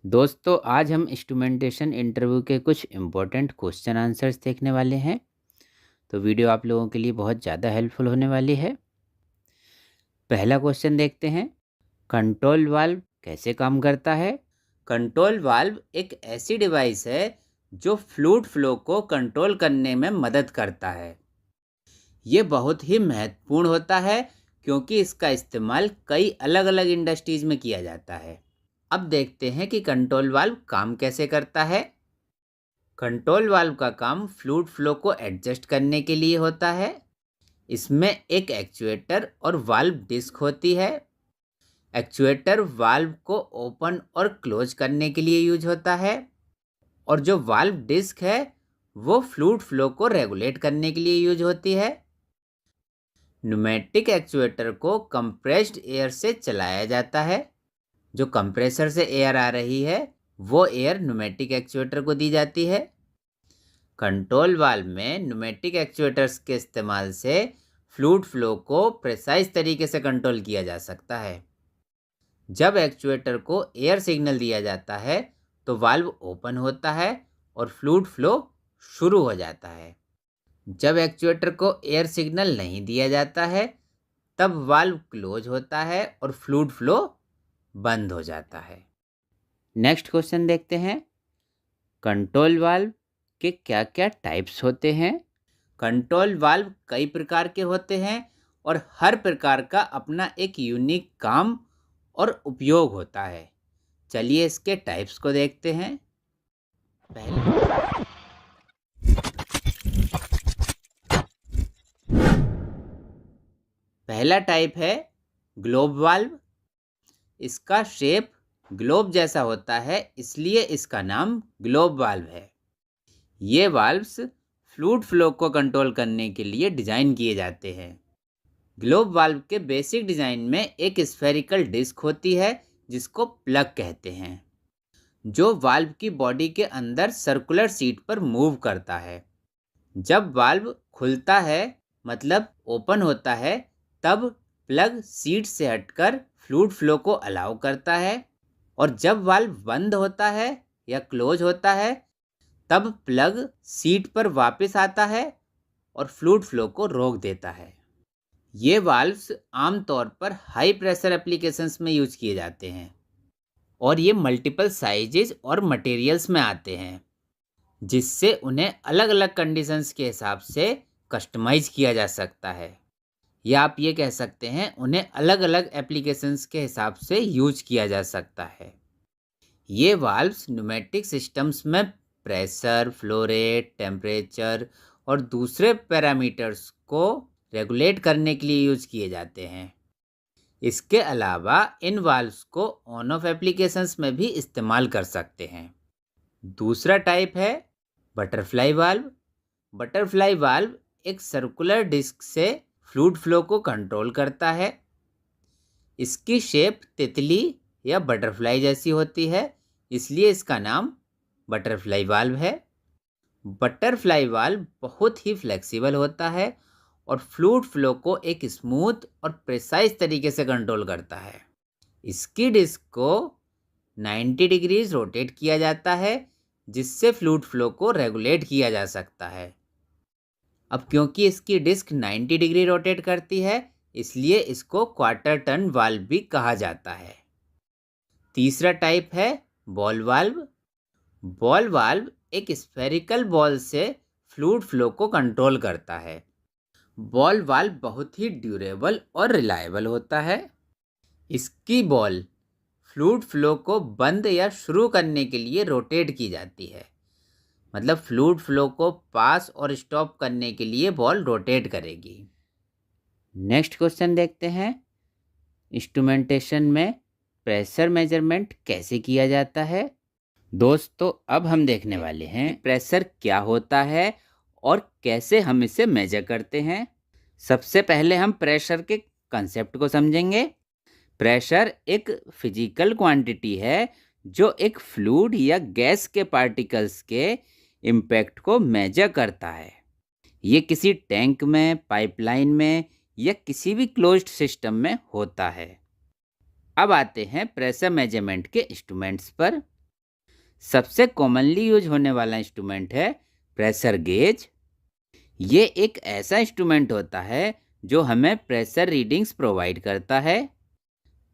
दोस्तों आज हम इंस्ट्रूमेंटेशन इंटरव्यू के कुछ इम्पोर्टेंट क्वेश्चन आंसर्स देखने वाले हैं। तो वीडियो आप लोगों के लिए बहुत ज़्यादा हेल्पफुल होने वाली है। पहला क्वेश्चन देखते हैं, कंट्रोल वाल्व कैसे काम करता है। कंट्रोल वाल्व एक ऐसी डिवाइस है जो फ्लूइड फ्लो को कंट्रोल करने में मदद करता है। ये बहुत ही महत्वपूर्ण होता है क्योंकि इसका इस्तेमाल कई अलग अलग इंडस्ट्रीज में किया जाता है। अब देखते हैं कि कंट्रोल वाल्व काम कैसे करता है। कंट्रोल वाल्व का काम फ्लूइड फ्लो को एडजस्ट करने के लिए होता है। इसमें एक एक्चुएटर और वाल्व डिस्क होती है। एक्चुएटर वाल्व को ओपन और क्लोज करने के लिए यूज होता है और जो वाल्व डिस्क है वो फ्लूइड फ्लो को रेगुलेट करने के लिए यूज होती है। न्यूमेटिक एक्चुएटर को कंप्रेस्ड एयर से चलाया जाता है। जो कंप्रेसर से एयर आ रही है वो एयर न्यूमेटिक एक्चुएटर को दी जाती है। कंट्रोल वाल्व में न्यूमेटिक एक्चुएटर्स के इस्तेमाल से फ्लूइड फ्लो को प्रिसाइज तरीके से कंट्रोल किया जा सकता है। जब एक्चुएटर को एयर सिग्नल दिया जाता है तो वाल्व ओपन होता है और फ्लूइड फ्लो शुरू हो जाता है। जब एक्चुएटर को एयर सिग्नल नहीं दिया जाता है तब वाल्व क्लोज होता है और फ्लूइड फ्लो बंद हो जाता है। नेक्स्ट क्वेश्चन देखते हैं, कंट्रोल वाल्व के क्या क्या टाइप्स होते हैं। कंट्रोल वाल्व कई प्रकार के होते हैं और हर प्रकार का अपना एक यूनिक काम और उपयोग होता है। चलिए इसके टाइप्स को देखते हैं। पहला टाइप है ग्लोब वाल्व। इसका शेप ग्लोब जैसा होता है इसलिए इसका नाम ग्लोब वाल्व है। ये वाल्व्स फ्लूइड फ्लो को कंट्रोल करने के लिए डिज़ाइन किए जाते हैं। ग्लोब वाल्व के बेसिक डिज़ाइन में एक स्फेरिकल डिस्क होती है जिसको प्लग कहते हैं, जो वाल्व की बॉडी के अंदर सर्कुलर सीट पर मूव करता है। जब वाल्व खुलता है मतलब ओपन होता है तब प्लग सीट से हटकर फ्लूइड फ्लो को अलाउ करता है और जब वाल्व बंद होता है या क्लोज होता है तब प्लग सीट पर वापस आता है और फ्लूइड फ्लो को रोक देता है। ये वाल्व्स आमतौर पर हाई प्रेशर एप्लीकेशंस में यूज किए जाते हैं और ये मल्टीपल साइजेस और मटेरियल्स में आते हैं जिससे उन्हें अलग अलग कंडीशंस के हिसाब से कस्टमाइज किया जा सकता है, या आप ये कह सकते हैं उन्हें अलग अलग एप्लीकेशंस के हिसाब से यूज किया जा सकता है। ये वाल्व्स न्यूमेटिक सिस्टम्स में प्रेशर, फ्लो रेट, टेम्परेचर और दूसरे पैरामीटर्स को रेगुलेट करने के लिए यूज किए जाते हैं। इसके अलावा इन वाल्व्स को ऑन ऑफ एप्लीकेशंस में भी इस्तेमाल कर सकते हैं। दूसरा टाइप है बटरफ्लाई वाल्व। बटरफ्लाई वाल्व एक सर्कुलर डिस्क से फ्लूइड फ्लो को कंट्रोल करता है। इसकी शेप तितली या बटरफ्लाई जैसी होती है इसलिए इसका नाम बटरफ्लाई वाल्व है। बटरफ्लाई वाल्व बहुत ही फ्लेक्सिबल होता है और फ्लूइड फ्लो को एक स्मूथ और प्रिसाइज तरीके से कंट्रोल करता है। इसकी डिस्क को 90 डिग्रीज रोटेट किया जाता है जिससे फ्लूइड फ्लो को रेगुलेट किया जा सकता है। अब क्योंकि इसकी डिस्क 90 डिग्री रोटेट करती है इसलिए इसको क्वार्टर टर्न वाल्व भी कहा जाता है। तीसरा टाइप है बॉल वाल्व। बॉल वाल्व एक स्फेरिकल बॉल से फ्लूइड फ्लो को कंट्रोल करता है। बॉल वाल्व बहुत ही ड्यूरेबल और रिलायबल होता है। इसकी बॉल फ्लूइड फ्लो को बंद या शुरू करने के लिए रोटेट की जाती है, मतलब फ्लूइड फ्लो को पास और स्टॉप करने के लिए बॉल रोटेट करेगी। नेक्स्ट क्वेश्चन देखते हैं, इंस्ट्रूमेंटेशन में प्रेशर मेजरमेंट कैसे किया जाता है। दोस्तों अब हम देखने वाले हैं प्रेशर क्या होता है और कैसे हम इसे मेजर करते हैं। सबसे पहले हम प्रेशर के कंसेप्ट को समझेंगे। प्रेशर एक फिजिकल क्वांटिटी है जो एक फ्लूइड या गैस के पार्टिकल्स के इम्पैक्ट को मेजर करता है। ये किसी टैंक में, पाइपलाइन में या किसी भी क्लोज्ड सिस्टम में होता है। अब आते हैं प्रेशर मेजरमेंट के इंस्ट्रूमेंट्स पर। सबसे कॉमनली यूज होने वाला इंस्ट्रूमेंट है प्रेशर गेज। ये एक ऐसा इंस्ट्रूमेंट होता है जो हमें प्रेशर रीडिंग्स प्रोवाइड करता है।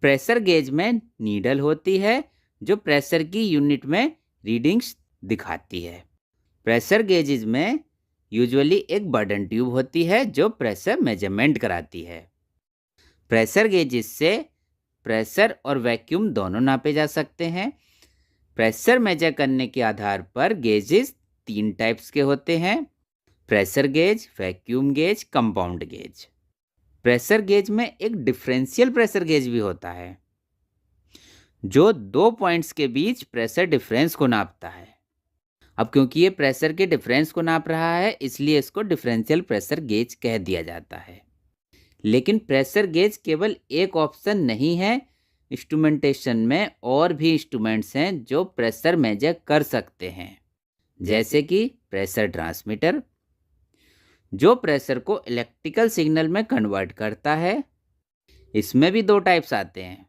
प्रेशर गेज में नीडल होती है जो प्रेशर की यूनिट में रीडिंग्स दिखाती है। प्रेशर गेजेज में यूजुअली एक बर्डन ट्यूब होती है जो प्रेशर मेजरमेंट कराती है। प्रेशर गेजेज से प्रेशर और वैक्यूम दोनों नापे जा सकते हैं। प्रेशर मेजर करने के आधार पर गेजेस 3 टाइप्स के होते हैं: pressure gauge, vacuum gauge, compound gauge. Pressure gauge में एक डिफरेंशियल प्रेशर गेज भी होता है जो 2 पॉइंट्स के बीच प्रेशर डिफरेंस को नापता है। अब क्योंकि ये प्रेशर के डिफरेंस को नाप रहा है इसलिए इसको डिफरेंशियल प्रेशर गेज कह दिया जाता है। लेकिन प्रेशर गेज केवल एक ऑप्शन नहीं है। इंस्ट्रूमेंटेशन में और भी इंस्ट्रूमेंट्स हैं जो प्रेशर मेजर कर सकते हैं, जैसे कि प्रेशर ट्रांसमीटर जो प्रेशर को इलेक्ट्रिकल सिग्नल में कन्वर्ट करता है। इसमें भी 2 टाइप्स आते हैं,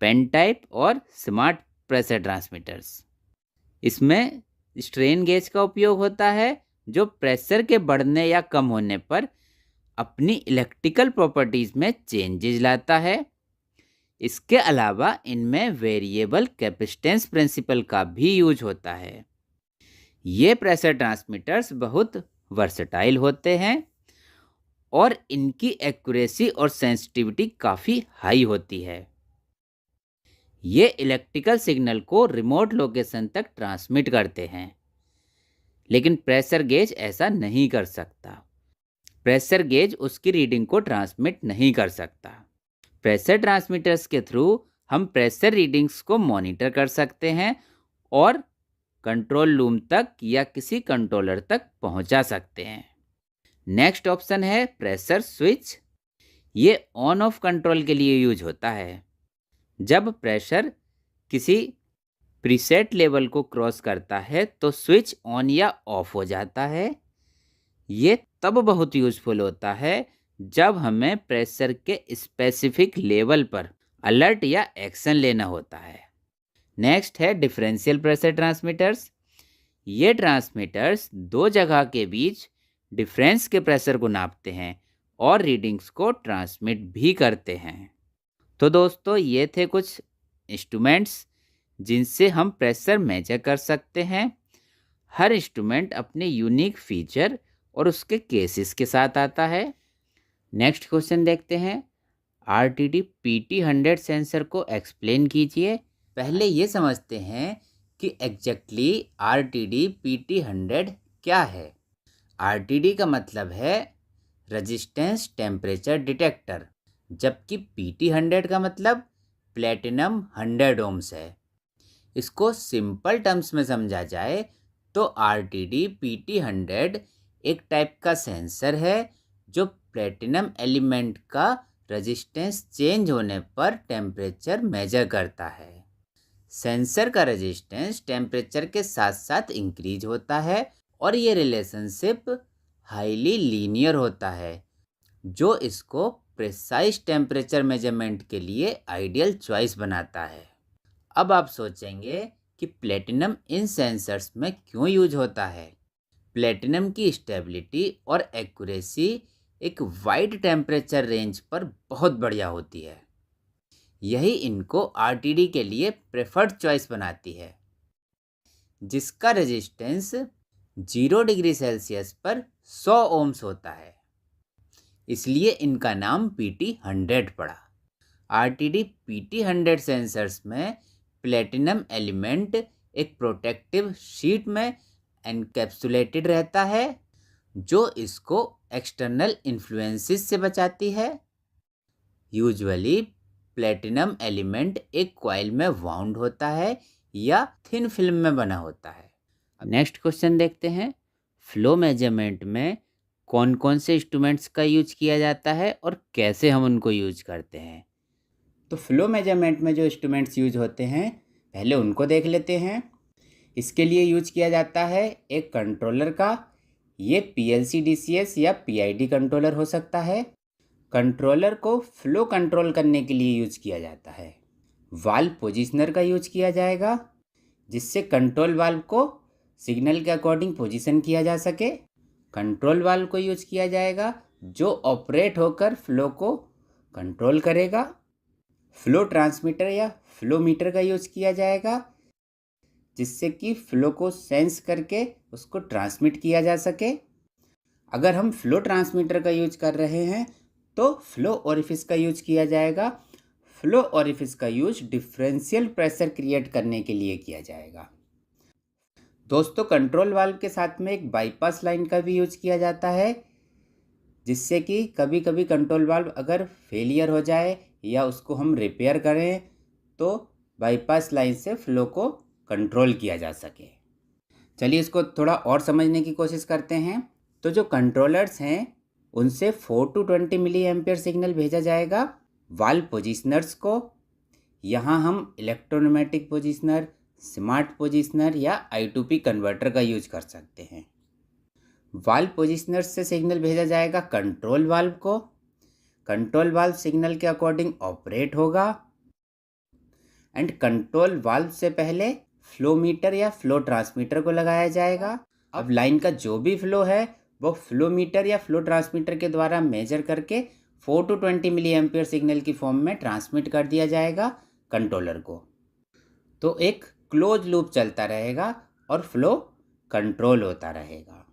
पेन टाइप और स्मार्ट प्रेशर ट्रांसमीटर्स। इसमें स्ट्रेन गेज का उपयोग होता है जो प्रेशर के बढ़ने या कम होने पर अपनी इलेक्ट्रिकल प्रॉपर्टीज में चेंजेस लाता है। इसके अलावा इनमें वेरिएबल कैपेसिटेंस प्रिंसिपल का भी यूज होता है। ये प्रेशर ट्रांसमीटर्स बहुत वर्सेटाइल होते हैं और इनकी एक्यूरेसी और सेंसिटिविटी काफ़ी हाई होती है। ये इलेक्ट्रिकल सिग्नल को रिमोट लोकेशन तक ट्रांसमिट करते हैं, लेकिन प्रेशर गेज ऐसा नहीं कर सकता। प्रेशर गेज उसकी रीडिंग को ट्रांसमिट नहीं कर सकता। प्रेशर ट्रांसमीटर्स के थ्रू हम प्रेशर रीडिंग्स को मॉनिटर कर सकते हैं और कंट्रोल रूम तक या किसी कंट्रोलर तक पहुंचा सकते हैं। नेक्स्ट ऑप्शन है प्रेशर स्विच। ये ऑन ऑफ कंट्रोल के लिए यूज होता है। जब प्रेशर किसी प्रीसेट लेवल को क्रॉस करता है तो स्विच ऑन या ऑफ हो जाता है। ये तब बहुत यूजफुल होता है जब हमें प्रेशर के स्पेसिफिक लेवल पर अलर्ट या एक्शन लेना होता है। नेक्स्ट है डिफरेंशियल प्रेशर ट्रांसमीटर्स। ये ट्रांसमीटर्स 2 जगह के बीच डिफरेंस के प्रेशर को नापते हैं और रीडिंग्स को ट्रांसमिट भी करते हैं। तो दोस्तों ये थे कुछ इंस्ट्रूमेंट्स जिनसे हम प्रेशर मेजर कर सकते हैं। हर इंस्ट्रूमेंट अपने यूनिक फीचर और उसके केसेस के साथ आता है। नेक्स्ट क्वेश्चन देखते हैं। RTD PT100 सेंसर को एक्सप्लेन कीजिए। पहले ये समझते हैं कि एग्जैक्टली RTD PT100 क्या है। RTD का मतलब है रेजिस्टेंस टेम्परेचर डिटेक्टर, जबकि PT100 का मतलब प्लेटिनम 100 ओम्स है। इसको सिंपल टर्म्स में समझा जाए तो RTD PT100 एक टाइप का सेंसर है जो प्लेटिनम एलिमेंट का रेजिस्टेंस चेंज होने पर टेम्परेचर मेजर करता है। सेंसर का रेजिस्टेंस टेम्परेचर के साथ साथ इंक्रीज होता है और ये रिलेशनशिप हाईली लीनियर होता है, जो इसको प्रिसाइज टेम्परेचर मेजरमेंट के लिए आइडियल चॉइस बनाता है। अब आप सोचेंगे कि प्लेटिनम इन सेंसर्स में क्यों यूज होता है। प्लेटिनम की स्टेबिलिटी और एक्यूरेसी एक वाइड टेम्परेचर रेंज पर बहुत बढ़िया होती है। यही इनको RTD के लिए प्रेफर्ड चॉइस बनाती है, जिसका रेजिस्टेंस 0 डिग्री सेल्सियस पर 100 ओम्स होता है। इसलिए इनका नाम PT100 पड़ा। RTD PT100 सेंसर्स में प्लेटिनम एलिमेंट एक प्रोटेक्टिव शीट में एनकैप्सुलेटेड रहता है, जो इसको एक्सटर्नल इन्फ्लुएंसेस से बचाती है। यूजुअली प्लेटिनम एलिमेंट एक कॉइल में वाउंड होता है या थिन फिल्म में बना होता है। नेक्स्ट क्वेश्चन देखते हैं। फ्लो मेजरमेंट में कौन कौन से इंस्ट्रूमेंट्स का यूज किया जाता है और कैसे हम उनको यूज करते हैं। तो फ्लो मेजरमेंट में जो इंस्ट्रूमेंट्स यूज होते हैं पहले उनको देख लेते हैं। इसके लिए यूज किया जाता है एक कंट्रोलर का। ये PLC DCS या PID कंट्रोलर हो सकता है। कंट्रोलर को फ्लो कंट्रोल करने के लिए यूज किया जाता है। वाल्व पोजिशनर का यूज किया जाएगा। जिससे कंट्रोल वाल्व को सिग्नल के अकॉर्डिंग पोजीशन किया जा सके। कंट्रोल वाल्व को यूज किया जाएगा जो ऑपरेट होकर फ्लो को कंट्रोल करेगा। फ्लो ट्रांसमीटर या फ्लो मीटर का यूज किया जाएगा जिससे कि फ्लो को सेंस करके उसको ट्रांसमिट किया जा सके। अगर हम फ्लो ट्रांसमीटर का यूज कर रहे हैं तो फ्लो ओरिफिस का यूज किया जाएगा। फ्लो ओरिफिस का यूज डिफरेंशियल प्रेशर क्रिएट करने के लिए किया जाएगा। दोस्तों, कंट्रोल वाल्व के साथ में एक बाईपास लाइन का भी यूज किया जाता है जिससे कि कभी कभी कंट्रोल वाल्व अगर फेलियर हो जाए या उसको हम रिपेयर करें तो बाईपास लाइन से फ्लो को कंट्रोल किया जा सके। चलिए इसको थोड़ा और समझने की कोशिश करते हैं। तो जो कंट्रोलर्स हैं उनसे 4 to 20 मिली एम्पियर सिग्नल भेजा जाएगा वाल्व पोजिशनर्स को। यहाँ हम इलेक्ट्रोन्यूमेटिक पोजिशनर, स्मार्ट पोजिशनर या I2P कन्वर्टर का यूज कर सकते हैं। वाल्व पोजिशनर से सिग्नल भेजा जाएगा कंट्रोल वाल्व को। कंट्रोल वाल्व सिग्नल के अकॉर्डिंग ऑपरेट होगा एंड कंट्रोल वाल्व से पहले फ्लो मीटर या फ्लो ट्रांसमीटर को लगाया जाएगा। अब लाइन का जो भी फ्लो है वो फ्लो मीटर या फ्लो ट्रांसमीटर के द्वारा मेजर करके 4 to 20 मिली एम्पियर सिग्नल की फॉर्म में ट्रांसमिट कर दिया जाएगा कंट्रोलर को। तो एक क्लोज लूप चलता रहेगा और फ्लो कंट्रोल होता रहेगा।